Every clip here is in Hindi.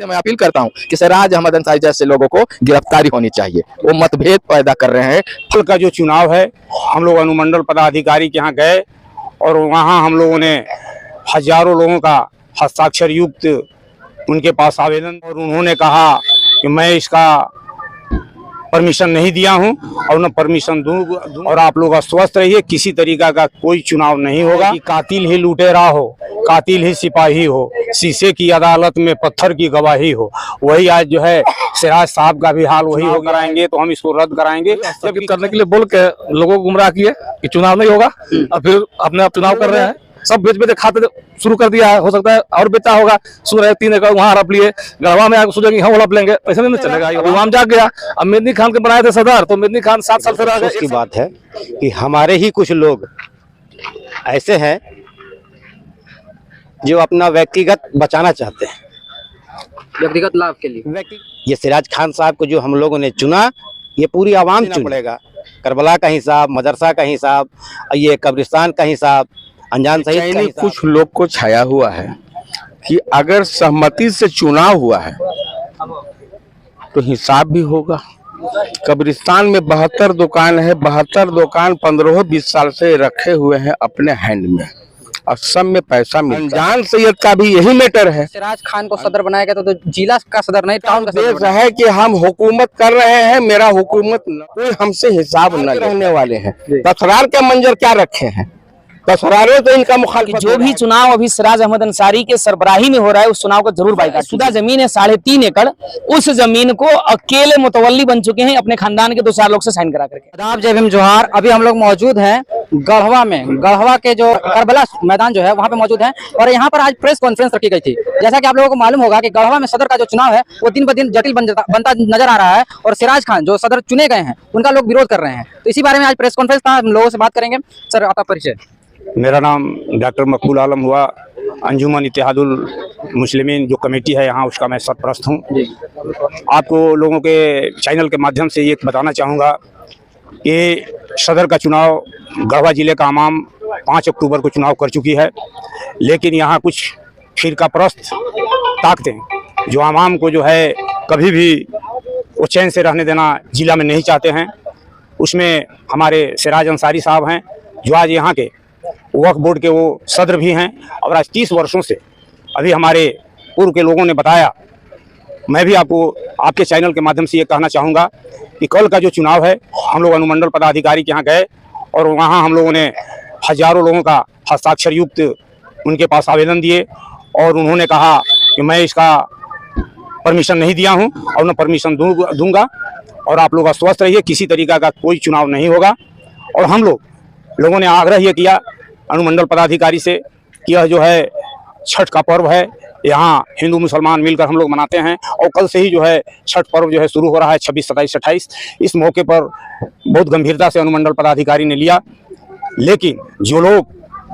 मैं अपील करता हूं कि सिराज अहमद अंसारी जैसे लोगों को गिरफ्तारी होनी चाहिए। वो मतभेद पैदा कर रहे हैं। कल का जो चुनाव है, हम लोग अनुमंडल पदाधिकारी के यहाँ गए और वहाँ हम लोगों ने हजारों लोगों का हस्ताक्षर युक्त उनके पास आवेदन, और उन्होंने कहा कि मैं इसका परमिशन नहीं दिया हूं और न परमिशन दूं, और आप लोग अस्वस्थ रहिए, किसी तरीका का कोई चुनाव नहीं होगा। कि कातिल ही लुटेरा हो, कातिल ही सिपाही हो, शीशे की अदालत में पत्थर की गवाही हो। वही आज जो है सिराज साहब का भी हाल वही हो कराएंगे, तो हम इसको रद्द कराएंगे। जबकि करने के लिए बोल के लोगों को गुमराह किए कि चुनाव नहीं होगा, और फिर अपने आप चुनाव कर रहे हैं। सब बेच बेच खाते शुरू कर दिया है, हो सकता है और बेचा होगा। सुन रहे 3 एकड़ वहाँ हड़प लिए, गढ़वा में आकर सोचेंगे हम हड़प लेंगे, पैसे नहीं चलेगा। अभी जाग गया। अब मेदनी खान के बनाए थे सदर, तो मेदनी खान 7 साल से रह गए। की बात है कि हमारे ही कुछ लोग ऐसे हैं जो अपना व्यक्तिगत बचाना चाहते हैं, व्यक्तिगत लाभ के लिए। ये सिराज खान साहब को जो हम लोगों ने चुना, ये पूरी आवाम चुन पड़ेगा। करबला का हिसाब, मदरसा का हिसाब, ये कब्रिस्तान का हिसाब, अनजान सहित कुछ लोग को छाया हुआ है कि अगर सहमति से चुनाव हुआ है तो हिसाब भी होगा। कब्रिस्तान में 72 दुकान है, 72 दुकान 15-20 साल से रखे हुए हैं अपने हैंड में, और सब में पैसा मिलता है। अनजान सैयद का भी यही मैटर है। सिराज खान को सदर बनाया गया तो जिला का सदर नहीं, टाउन का सदर है कि हम हुकूमत कर रहे हैं, मेरा हुकूमत कोई हमसे हिसाब न रहने वाले हैं। तकरार के मंजर क्या रखे हैं, तकरारें तो इनका मुखालिफ। जो भी चुनाव अभी सिराज अहमद अंसारी के सरबराही में हो रहा है, उस चुनाव को जरूर बाइकाट। शुदा जमीन है 3.5 एकड़, उस जमीन को अकेले मुतवल्ली बन चुके हैं अपने खानदान के 2-4 लोग से साइन करा करके। आदाब, जय भीम, जोहार। अभी हम लोग मौजूद हैं गढ़वा में, गढ़वा के जो करबला मैदान जो है वहाँ पे मौजूद हैं, और यहाँ पर आज प्रेस कॉन्फ्रेंस रखी गई थी। जैसा कि आप लोगों को मालूम होगा कि गढ़वा में सदर का जो चुनाव है वो दिन ब दिन जटिल बनता नजर आ रहा है, और सिराज खान जो सदर चुने गए हैं उनका लोग विरोध कर रहे हैं। तो इसी बारे में आज प्रेस कॉन्फ्रेंस था, हम लोगों से बात करेंगे। सर, आपका परिचय। मेरा नाम डॉक्टर मकबूल आलम हुआ, अंजुमन इत्तेहादुल मुस्लिमीन जो कमेटी है यहाँ, उसका मैं सरपरस्त हूँ। आपको लोगों के चैनल के माध्यम से ये बताना चाहूँगा कि सदर का चुनाव गढ़वा ज़िले का आवाम 5 अक्टूबर को चुनाव कर चुकी है, लेकिन यहाँ कुछ फिरकापरस्त ताकतें जो आवाम को जो है कभी भी वो चैन से रहने देना ज़िला में नहीं चाहते हैं। उसमें हमारे सिराज अंसारी साहब हैं, जो आज यहाँ के वक्फ बोर्ड के वो सदर भी हैं, और आज 30 वर्षों से अभी हमारे पूर्व के लोगों ने बताया। मैं भी आपको आपके चैनल के माध्यम से ये कहना चाहूँगा कि कल का जो चुनाव है, हम लोग अनुमंडल पदाधिकारी के यहाँ गए और वहाँ हम लोगों ने हजारों लोगों का हस्ताक्षर युक्त उनके पास आवेदन दिए, और उन्होंने कहा कि मैं इसका परमिशन नहीं दिया हूँ और न परमिशन दूंगा, और आप लोग अस्वस्थ रहिए, किसी तरीका का कोई चुनाव नहीं होगा। और हम लोगों ने आग्रह ये किया अनुमंडल पदाधिकारी से कि यह जो है छठ का पर्व है, यहाँ हिंदू मुसलमान मिलकर हम लोग मनाते हैं, और कल से ही जो है छठ पर्व जो है शुरू हो रहा है 26, 27, 28। इस मौके पर बहुत गंभीरता से अनुमंडल पदाधिकारी ने लिया, लेकिन जो लोग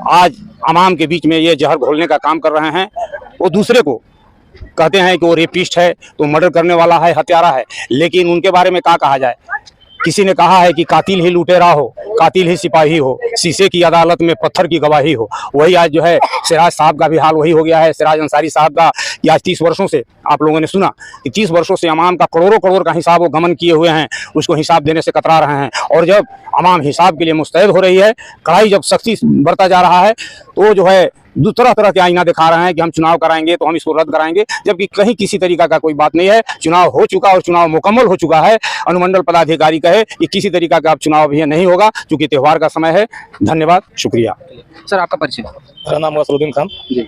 आज आवाम के बीच में ये जहर घोलने का काम कर रहे हैं, वो दूसरे को कहते हैं कि वो रेपिस्ट है, तो मर्डर करने वाला है, हत्यारा है। लेकिन उनके बारे में क्या कहा जाए? किसी ने कहा है कि कातिल ही लुटेरा हो, कातिल ही सिपाही हो, शीशे की अदालत में पत्थर की गवाही हो। वही आज जो है सिराज साहब का भी हाल वही हो गया है, सिराज अंसारी साहब का। कि आज 30 वर्षों से आप लोगों ने सुना कि 30 वर्षों से अवाम का करोड़ों करोड़ का हिसाब वो गमन किए हुए हैं, उसको हिसाब देने से कतरा रहे हैं। और जब अवाम हिसाब के लिए मुस्तैद हो रही है, कड़ाई जब सख्ती बढ़ता जा रहा है, तो जो है तरह तरह के आईना दिखा रहे हैं कि हम चुनाव कराएंगे तो हम इसको रद्द कराएंगे, जबकि कहीं किसी तरीका का कोई बात नहीं है। चुनाव हो चुका और चुनाव मुकम्मल हो चुका है। अनुमंडल पदाधिकारी कहे कि किसी तरीका का अब चुनाव अभी नहीं होगा, क्योंकि त्यौहार का समय है। धन्यवाद, शुक्रिया। सर, आपका परिचय। मेरा नाम वसरुद्दीन खान जी।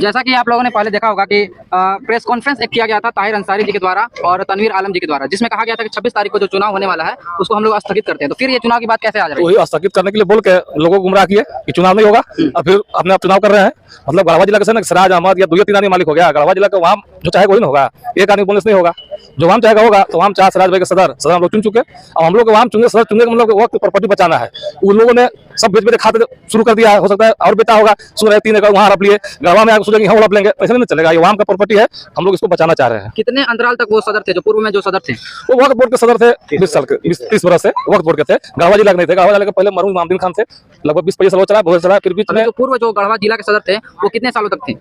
जैसा कि आप लोगों ने पहले देखा होगा कि प्रेस कॉन्फ्रेंस एक किया गया था ताहिर अंसारी जी के द्वारा और तनवीर आलम जी के द्वारा, जिसमें कहा गया था कि 26 तारीख को जो चुनाव होने वाला है उसको हम लोग स्थगित करते हैं। तो फिर ये चुनाव की बात कैसे आ रही है? वही स्थगित करने के लिए बोल के लोगों को गुमराह किए कि चुनाव नहीं होगा, और फिर अपने आप चुनाव कर रहे हैं। मतलब गढ़वा जिला के सिराज अहमद या 2-3 आदमी मालिक हो गया। गढ़वा जिला का वहाँ जो चाहे वही ना होगा, एक आदमी बोलने से नहीं होगा। जो वहाँ चाहेगा होगा, तो वहाँ 4 सिराज भाई के सदर हम लोग चुन चुके। अब हम लोग वहाँ चुने सदर चुनने का मतलब वक्त प्रॉपर्टी बचाना है। उन लोगों ने सब बेच बेच खाते शुरू कर दिया है, हो सकता है और बेचा होगा। सुन रहे 3 एकड़ वहाँ हड़प लिए, गढ़वा में आगे सोचेंगे यहाँ हड़प लेंगे, पैसे नहीं चलेगा। ये वहाँ का प्रॉपर्टी है, हम लोग इसको बचाना चाह रहे हैं। कितने अंतराल तक वो सदर थे, जो पूर्व में जो सदर थे? वो वक्त बोर्ड के सदर थे, 20 साल के, 30 वर्ष से वक्त बोर्ड के थे। गढ़वा जिला के नहीं थे। गढ़वा जिला के पहले मरहूम इमामुद्दीन खान थे, लगभग 20-25 साल चला, बहुत चला। फिर बीच में जो पूर्व जो गढ़वा जिला के सदर थे वो कितने सालों तक थे?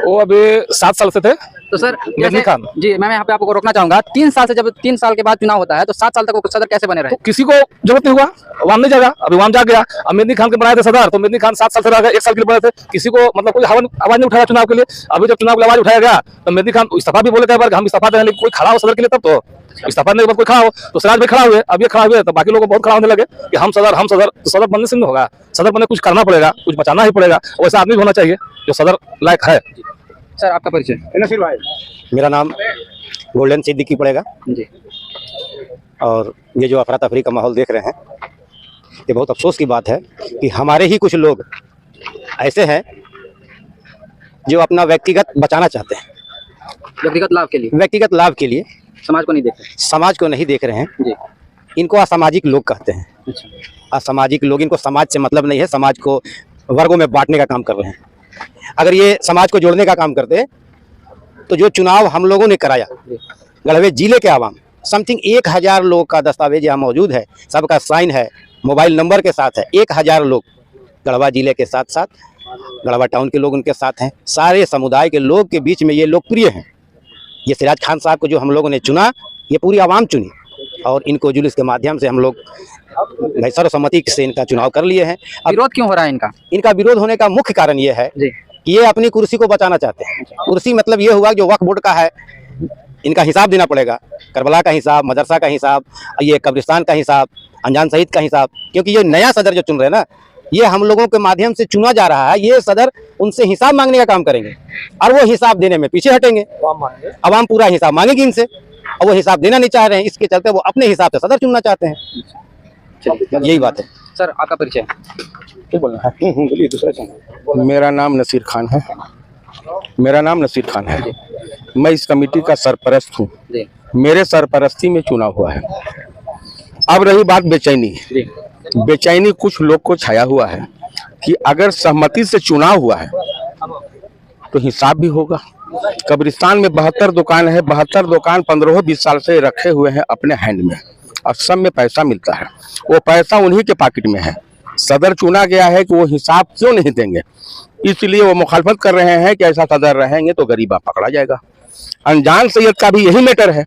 वो अभी 7 साल से थे। तो सर मेदनी खान जी, मैं यहाँ पे आपको रोकना चाहूंगा। 3 साल से, जब 3 साल के बाद चुनाव होता है तो 7 साल तक वो सदर कैसे बने रहे? तो किसी को जरूरत नहीं हुआ, वाम नहीं जागा, अभी वाम जा गया। अब मेदनी खान के बनाए थे सदर, तो मेदनी खान 7 साल से रह गए, 1 साल के लिए बने थे। किसी को मतलब कोई आवाज नहीं उठाया चुनाव के लिए। अभी जब चुनाव के लिए आवाज उठाया गया तो मेदनी खान इस्तीफा भी बोले थे, हम इस्तीफा दें, लेकिन कोई खड़ा हो सदर के लिए, तब तो इस्तीफा देने के बाद कोई खड़ा हो। तो सिराज भी खड़ा हुए, अब ये खड़ा हुए तो बाकी लोग बहुत खड़ा होने लगे कि हम सदर। तो सदर बनने से नहीं होगा, सदर बनने कुछ करना पड़ेगा, कुछ बचाना ही पड़ेगा। वैसा आदमी भी होना चाहिए जो सदर लायक है। सर आपका परिचय? नसीर भाई, मेरा नाम गोल्डन सिद्दीकी पड़ेगा जी। और ये जो अफरा तफरी का माहौल देख रहे हैं, ये बहुत अफसोस की बात है कि हमारे ही कुछ लोग ऐसे हैं जो अपना व्यक्तिगत बचाना चाहते हैं, व्यक्तिगत लाभ के लिए, व्यक्तिगत लाभ के लिए समाज को नहीं देखते। समाज को नहीं देख रहे हैं जी। इनको असामाजिक लोग कहते हैं। अच्छा। असामाजिक लोग, इनको समाज से मतलब नहीं है, समाज को वर्गों में बांटने का काम कर रहे हैं। अगर ये समाज को जोड़ने का काम करते तो जो चुनाव हम लोगों ने कराया, गढ़वे जिले के आवाम, समथिंग 1000 लोग का दस्तावेज यहाँ मौजूद है, सबका साइन है, मोबाइल नंबर के साथ है। 1000 लोग गढ़वा जिले के साथ साथ गढ़वा टाउन के लोग उनके साथ हैं। सारे समुदाय के लोग के बीच में ये लोकप्रिय हैं। ये सिराज खान साहब को जो हम लोगों ने चुना, ये पूरी आवाम चुनी और इनको जुलूस के माध्यम से हम लोग सर्वसम्मति से इनका चुनाव कर लिए हैं। विरोध क्यों हो रहा है इनका? इनका विरोध होने का मुख्य कारण ये है कि ये अपनी कुर्सी को बचाना चाहते हैं। कुर्सी मतलब ये हुआ जो वक्फ बोर्ड का है, इनका हिसाब देना पड़ेगा, करबला का हिसाब, मदरसा का हिसाब, ये कब्रिस्तान का हिसाब, अनजान शहीद का हिसाब। क्योंकि ये नया सदर जो चुन रहे हैं ना, ये हम लोगों के माध्यम से चुना जा रहा है। ये सदर उनसे हिसाब मांगने का काम करेंगे और वो हिसाब देने में पीछे हटेंगे। अवाम पूरा हिसाब मांगेगी इनसे और वो हिसाब देना नहीं चाह रहे हैं, इसके चलते वो अपने हिसाब से सदर चुनना चाहते हैं। यही बात है। सर आपका परिचय? मेरा नाम नसीर खान है। मेरा नाम नसीर खान है। मैं इस कमेटी का सरपरस्त हूँ। मेरे सरपरस्ती में चुनाव हुआ है। अब रही बात बेचैनी, बेचैनी कुछ लोग को छाया हुआ है कि अगर सहमति से चुनाव हुआ है तो हिसाब भी होगा। कब्रिस्तान में 72 दुकान है, 72 दुकान 15-20 साल से रखे हुए हैं अपने हैंड में और सब में पैसा मिलता है। वो पैसा उन्हीं के पॉकेट में है। सदर चुना गया है कि वो हिसाब क्यों नहीं देंगे, इसलिए वो मुखालफत कर रहे हैं कि ऐसा सदर रहेंगे तो गरीबा पकड़ा जाएगा। अनजान सैयद का भी यही मैटर है।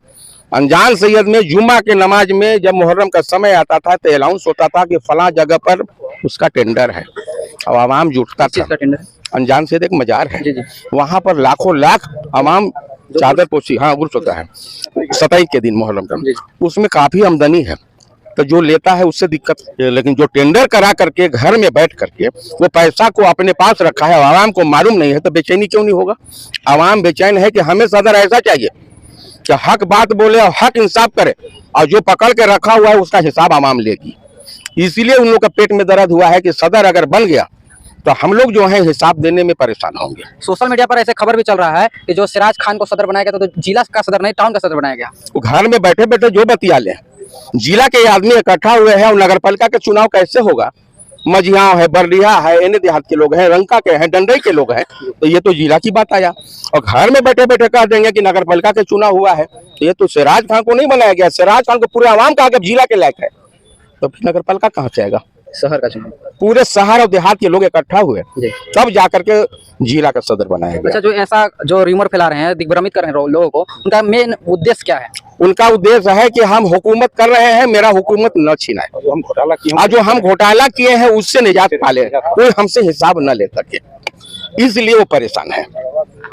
अनजान सैयद में जुम्मा के नमाज में जब मुहर्रम का समय आता था तो अनाउंस होता था कि फला जगह पर उसका टेंडर है और आवाम जुटता था। अनजान सैयद एक मजार है, वहाँ पर लाखों लाख आवाम चादर पोशी, हाँ उर्स होता है 27 के दिन मुहर्रम का, उसमें काफी आमदनी है। तो जो लेता है उससे दिक्कत, लेकिन जो टेंडर करा करके घर में बैठ करके वो पैसा को अपने पास रखा है, आवाम को मालूम नहीं है, तो बेचैनी क्यों नहीं होगा? आवाम बेचैन है कि हमें सदर ऐसा चाहिए कि हक बात बोले और हक इंसाफ करे और जो पकड़ के रखा हुआ है उसका हिसाब आवाम लेगी। इसीलिए उन लोग का पेट में दर्द हुआ है कि सदर अगर बन गया तो हम लोग जो है हिसाब देने में परेशान होंगे। सोशल मीडिया पर ऐसे खबर भी चल रहा है कि जो सिराज खान को सदर बनाया गया तो जिला का सदर नहीं, टाउन का सदर बनाया गया। वो घर में बैठे बैठे जो बतिया ले, जिला के आदमी इकट्ठा हुए हैं और नगर पालिका के चुनाव कैसे होगा? मझियाव है, बरलिया है, एने देहात के लोग हैं, रंका के हैं, डंडई के लोग हैं, तो ये तो जिला की बात आया। और घर में बैठे बैठे कह देंगे कि नगर पालिका के चुनाव हुआ है, तो ये तो सिराज खान को नहीं बनाया गया। सिराज खान को पूरे आवाम का जिला के लायक है, तो फिर नगर पालिका कहाँ से आएगा? शहर का चुनाव, पूरे शहर और देहात के लोग इकट्ठा हुए तब जाकर के जिला का सदर बनाया गया। अच्छा, जो ऐसा जो र्यूमर फैला रहे हैं, दिग्भ्रमित कर रहे हैं लोगों को, उनका मेन उद्देश्य क्या है? उनका उद्देश्य है कि हम हुकूमत कर रहे हैं, मेरा हुकूमत न छीनाए, जो हम घोटाला किए हैं उससे निजात पाले, कोई हमसे हिसाब न ले सके, इसलिए वो परेशान है।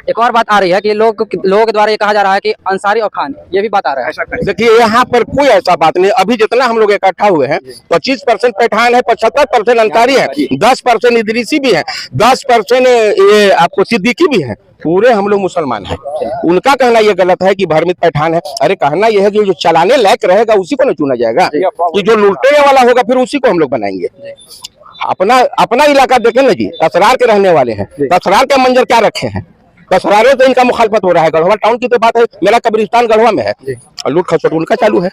एक और बात आ रही है कि लोगों के द्वारा ये कहा जा रहा है कि अंसारी और खान, ये भी बात आ रहा है। देखिए यहाँ पर कोई ऐसा बात नहीं। अभी जितना हम लोग इकट्ठा हुए हैं 25% पठान है, 75% अंसारी है, 10% इदरीसी भी है, 10% ये आपको सिद्दीकी भी है। पूरे हम लोग मुसलमान हैं। उनका कहना ये गलत है कि भरमित पठान है। अरे कहना यह है कि जो चलाने लायक रहेगा उसी को न चुना जाएगा, कि जो लूटने वाला होगा फिर उसी को हम लोग बनाएंगे। अपना इलाका देखें ना जी, तसरार के रहने वाले हैं, तसरार के मंजर क्या रखे हैं? कसरारे तो इनका मुखालफत हो रहा है। गढ़वा टाउन की तो बात है, मेरा कब्रिस्तान गढ़वा में है और लूट खसोट उनका चालू है,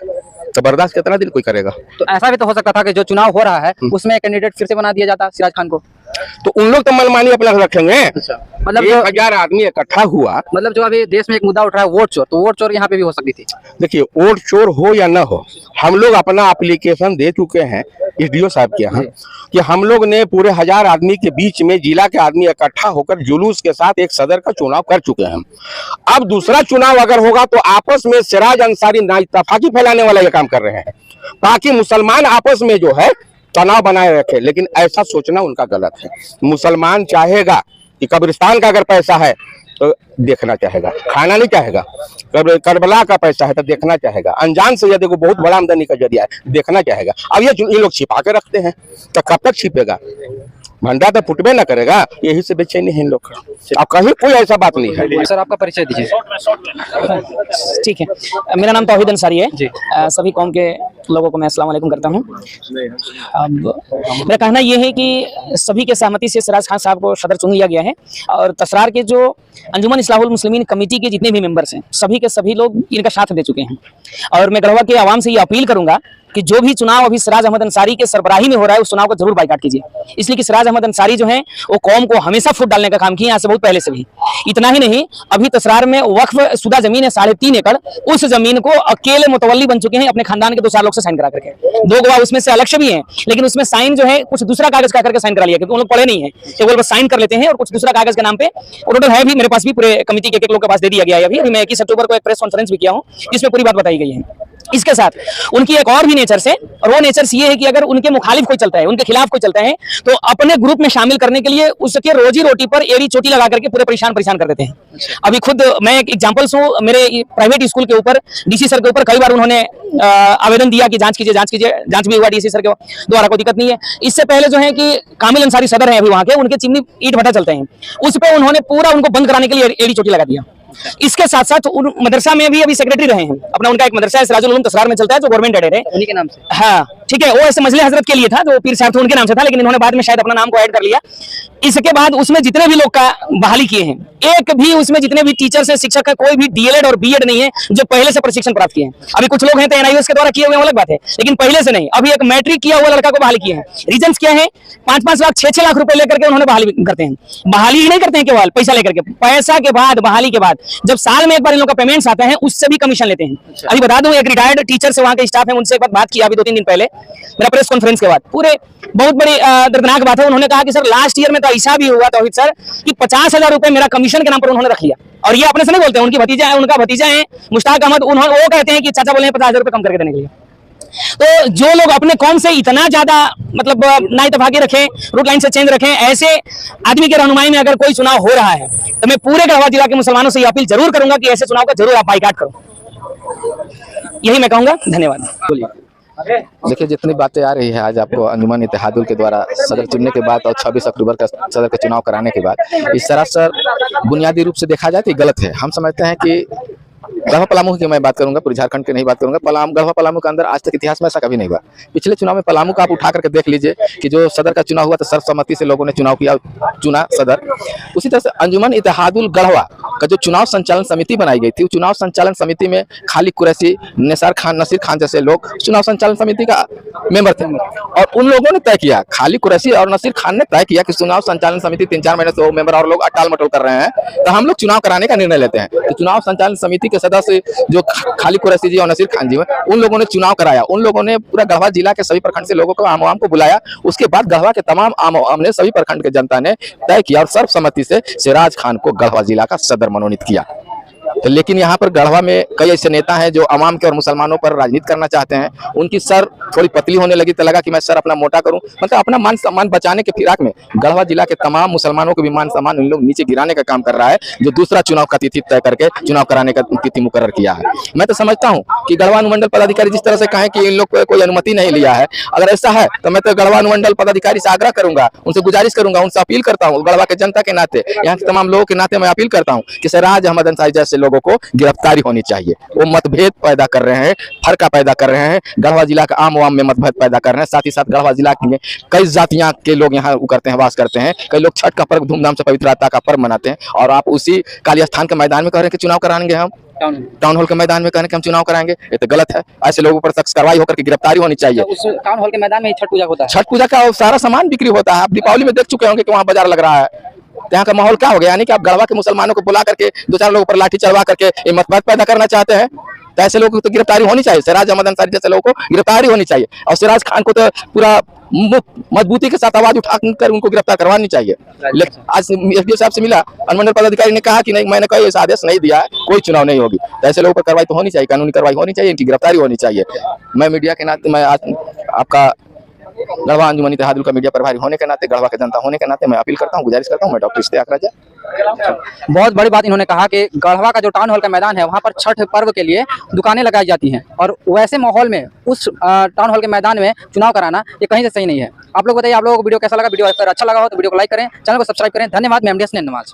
तो बर्दाश्त कितना दिन कोई करेगा। तो ऐसा भी तो हो सकता था कि जो चुनाव हो रहा है उसमें कैंडिडेट फिर से बना दिया जाता सिराज खान को। तो उन लोग तो मनमानी अपना रखेंगे। मतलब 1000 आदमी इकट्ठा हुआ, मतलब जो अभी देश में एक मुद्दा उठ रहा है वोट चोर, तो वोट चोर यहाँ पे भी हो सकती थी। देखिए वोट चोर हो या न हो, हम लोग अपना एप्लीकेशन दे चुके हैं एसडीओ साहब के यहाँ कि हम लोग ने पूरे 1000 आदमी के बीच में जिला के आदमी इकट्ठा होकर जुलूस के साथ एक सदर का चुनाव कर चुके हैं। अब दूसरा चुनाव अगर होगा तो आपस में सिराज अंसारी नाइतफाकी फैलाने वाला ये काम कर रहे हैं ताकि मुसलमान आपस में जो है तनाव बनाए रखे, लेकिन ऐसा सोचना उनका गलत है। मुसलमान चाहेगा कि कब्रिस्तान का अगर पैसा है तो देखना चाहेगा, खाना नहीं चाहेगा। करबला का पैसा है तो देखना चाहेगा। अनजान से यदि बहुत बड़ा आमदनी का जरिया है देखना चाहेगा। अब ये लोग छिपा के रखते हैं तो कब तक छिपेगा, भंडा तो फुटबे ना करेगा। यही से बेचैनी है इन लोग का। अब कहीं कोई ऐसा बात नहीं है। सर आपका परिचय दीजिए। ठीक है, मेरा नाम तौहीद अंसारी है। सभी कौम के लोगों को मैं अस्सलाम वालेकुम करता हूं। अब मेरा कहना यह है कि सभी के सहमति से सिराज खान साहब को सदर चुन लिया गया है और तसरार के जो अंजुमन इस्लाहुल मुस्लिमीन कमेटी के जितने भी मेंबर्स हैं सभी के सभी लोग इनका साथ दे चुके हैं। और मैं गढ़वा के आवाम से ये अपील करूंगा कि जो भी चुनाव अभी सिराज अहमद अंसारी के सरबराही में हो रहा है उस चुनाव को जरूर बाइकाट कीजिए, इसलिए कि सिराज अहमद अंसारी जो हैं वो कौम को हमेशा फुट डालने का काम किए, यहाँ से बहुत पहले से भी। इतना ही नहीं, अभी तसरार में वक्फ शुदा जमीन है 3.5 एकड़, उस जमीन को अकेले मुतवल्ली बन चुके हैं अपने खानदान के 2-4 लोग से साइन करा करके। 2 गवाह उसमें से अलग से भी हैं, लेकिन उसमें साइन जो है कुछ दूसरा कागज का करके साइन करा लिया, क्योंकि उन लोग पढ़े नहीं है, केवल बस साइन कर लेते हैं और कुछ दूसरा कागज के नाम पे। और टोटल है भी मेरे पास भी पूरे कमेटी के एक लोग के पास दे दिया गया है। अभी मैं 21 अक्टूबर को एक प्रेस कॉन्फ्रेंस भी किया हूँ जिसमें पूरी बात बताई गई है। इसके साथ उनकी एक और भी नेचर है, और वो नेचर ये है कि अगर उनके मुखालिफ कोई चलता है, उनके खिलाफ कोई चलता है, तो अपने ग्रुप में शामिल करने के लिए उसके रोजी रोटी पर एड़ी चोटी लगा करके पूरे परेशान कर देते हैं। अभी खुद मैं एक एग्जांपल हूँ, मेरे प्राइवेट स्कूल के ऊपर डीसी सर के ऊपर कई बार उन्होंने आवेदन दिया कि जांच कीजिए, जांच भी हुआ डीसी सर के द्वारा, कोई दिक्कत नहीं है। इससे पहले जो है कि कामिल अंसारी सदर है अभी वहां के, उनके चिमनी ईट भट्टा चलते हैं, उस पर उन्होंने पूरा उनको बंद कराने के लिए एड़ी चोटी लगा दिया। इसके साथ साथ उन मदरसा में भी अभी सेक्रेटरी रहे हैं अपना, उनका एक मदरसा है सिराजुल उलूम तसरार में चलता है जो गवर्नमेंट एडेड है, उन्हीं के नाम से। हाँ ठीक है, वो ऐसे मजले हजरत के लिए था, जो पीर साहब थे उनके नाम से था, लेकिन इन्होंने बाद में शायद अपना नाम को ऐड कर लिया। इसके बाद उसमें जितने भी लोग का बहाली किए हैं, एक भी उसमें जितने भी टीचर्स है, शिक्षक का कोई भी डीएलएड और बीएड नहीं है जो पहले से प्रशिक्षण प्राप्त किए हैं। अभी कुछ लोग हैं तो एनआईओएस के द्वारा किए हुए अलग बात है, लेकिन पहले से नहीं। अभी एक मैट्रिक किया हुआ लड़का को बहाली किए हैं। रीजन क्या है, 5-5 लाख 6-6 लाख रुपए लेकर के उन्होंने बहाली करते हैं। बहाली ही नहीं करते हैं केवल पैसा लेकर के, पैसा के बाद बहाली के बाद जब साल में एक बार इन लोग का पेमेंट्स आता है उससे भी कमीशन लेते हैं। अभी बता दूं, एक रिटायर्ड टीचर से वहां के स्टाफ है, उनसे एक बात किया अभी 2-3 दिन पहले मेरा प्रेस कॉन्फ्रेंस के बाद, पूरे बहुत बड़ी दर्दनाक बात है। उन्होंने कहा कि सर लास्ट ईयर में तो ऐसा भी हुआ तौहीद सर कि 50,000 रुपए मेरा कमीशन के नाम पर उन्होंने रख लिया। और ये अपने से नहीं बोलते हैं, उनकी भतीजा है, उनका भतीजा है मुश्ताक अहमद, उन्होंने वो कहते हैं कि चाचा बोले 50,000 रुपए कम करके देने के लिए। तो जो लोग अपने कौम से इतना ज्यादा मतलब नाइतफाकी रखें, रूट लाइन से चेंज रखें, ऐसे आदमी के रहनुमाई में अगर कोई चुनाव हो रहा है तो मैं पूरे गढ़वा जिला के मुसलमानों से ये अपील जरूर करूंगा कि ऐसे चुनाव का जरूर आप बाइकाट करो। यही मैं कहूंगा। धन्यवाद। बोलिए। देखिए, जितनी बातें आ रही है आज आपको अंजुमन इत्तेहादुल के द्वारा सदर चुनने के बाद और 26 अक्टूबर का सदर का चुनाव कराने के बाद, इस सरासर बुनियादी रूप से देखा जाए तो गलत है। हम समझते हैं कि गढ़वा पलामू की मैं बात करूंगा, पूरी झारखंड की नहीं बात करूंगा। गढ़वा पलामू के अंदर आज तक इतिहास में ऐसा कभी नहीं हुआ। पिछले चुनाव में पलामू का आप उठा करके देख लीजिए कि जो सदर का चुनाव हुआ तो सर्वसम्मति से लोगों ने चुनाव किया, चुना सदर। उसी तरह से अंजुमन इत्तेहादुल गढ़वा का जो चुनाव संचालन समिति बनाई गई थी, चुनाव संचालन समिति में खालिद कुरैशी, नसीर खान जैसे लोग चुनाव संचालन समिति का मेंबर थे, और उन लोगों ने तय किया, खालिद कुरैशी और नसीर खान ने तय किया कि चुनाव संचालन समिति 3-4 महीने से वो मेंबर और लोग अटाल मटोल कर रहे हैं, तो हम लोग चुनाव कराने का निर्णय लेते हैं। तो चुनाव संचालन समिति के सदस्य जो खालिद कुरैशी जी और नसीर खान जी, उन लोगों ने चुनाव कराया। उन लोगों ने पूरा गढ़वा जिला के सभी प्रखंड से लोगों को आम को बुलाया। उसके बाद गढ़वा के तमाम आम ने सभी प्रखंड के जनता ने तय किया और सर्वसम्मति से सिराज खान को गढ़वा जिला का सदर मनोनीत किया। तो लेकिन यहाँ पर गढ़वा में कई ऐसे नेता हैं जो आवाम के और मुसलमानों पर राजनीति करना चाहते हैं। उनकी सर थोड़ी पतली होने लगी तो लगा कि मैं सर अपना मोटा करूं, मतलब अपना मान सम्मान बचाने के फिराक में गढ़वा जिला के तमाम मुसलमानों को भी मान सम्मान इन लोग नीचे गिराने का काम कर रहा है, जो दूसरा चुनाव का तिथि तय करके चुनाव कराने का तिथि मुकर्रर किया है। मैं तो समझता हूँ कि गढ़वा अनुमंडल पदाधिकारी जिस तरह से कहें कि इन लोग को कोई अनुमति नहीं लिया है, अगर ऐसा है तो मैं तो गढ़वा अनुमंडल पदाधिकारी से आग्रह करूंगा, उनसे गुजारिश करूंगा, उनसे अपील करता हूँ, गढ़वा के जनता के नाते, यहाँ के तमाम लोगों के नाते मैं अपील करता हूँ कि सिराज अहमद अंसारी जैसे लोगों को गिरफ्तारी होनी चाहिए। वो मतभेद पैदा कर रहे हैं, फर्का पैदा कर रहे हैं, गढ़वा जिला का आम आवाम में मतभेद पैदा कर रहे हैं। साथ ही साथ गढ़वा जिला के कई जातियां के लोग यहाँ करते हैं, वास करते हैं। कई लोग छठ का पर्व धूमधाम से पवित्रता का पर्व मनाते हैं, और आप उसी काली स्थान के मैदान में कह रहे हैं कि चुनाव कराएंगे हम, टाउन हॉल के मैदान में कहने कि हम चुनाव कराएंगे। ये तो गलत है। ऐसे लोगों पर सख्त कार्रवाई होकर के गिरफ्तारी होनी चाहिए। उस टाउन हॉल के मैदान में ही छठ पूजा होता है। छठ पूजा का सारा सामान बिक्री होता है। आप दीपावली में देख चुके होंगे कि वहाँ बाजार लग रहा है। यहाँ का माहौल क्या हो गया? यानी कि आप गढ़वा के मुसलमानों को बुला करके 2-4 लोगों पर लाठी चढ़वा करके ये मतभेद पैदा करना चाहते हैं। तो ऐसे लोगों को तो गिरफ्तारी होनी चाहिए। सिराज अहमद अंसारी जैसे लोगों को गिरफ्तारी होनी चाहिए, और सिराज खान को तो पूरा मजबूती के साथ आवाज उठाकर उनको गिरफ्तार करवानी चाहिए। लेकिन आज एसडीओ साहब से मिला, अनुमंडल पदाधिकारी ने कहा कि नहीं, मैंने कोई ऐसा आदेश नहीं दिया है, कोई चुनाव नहीं होगी। तो ऐसे लोगों पर कार्रवाई तो होनी चाहिए, कानूनी कार्रवाई होनी चाहिए, इनकी गिरफ्तारी होनी चाहिए। मैं मीडिया के नाते, मैं आज आपका गढ़वा अंजुमन इत्तेहादुल का मीडिया प्रभारी होने के नाते, गढ़वा के जनता होने के नाते मैं अपील करता हूँ, गुजारिश करता हूँ, मैं डॉक्टर इश्तियाक राजा। बहुत बड़ी बात इन्होंने कहा कि गढ़वा का जो टाउन हॉल का मैदान है वहाँ पर छठ पर्व के लिए दुकानें लगाई जाती हैं, और वैसे माहौल में उस टाउन हॉल के मैदान में चुनाव कराना ये कहीं से सही नहीं है। आप लोग बताइए, आप लोगों को वीडियो कैसा लगा? वीडियो अगर अच्छा लगा हो तो वीडियो को लाइक करें, चैनल को सब्सक्राइब करें। धन्यवाद। मैं एमडीएस नवाज।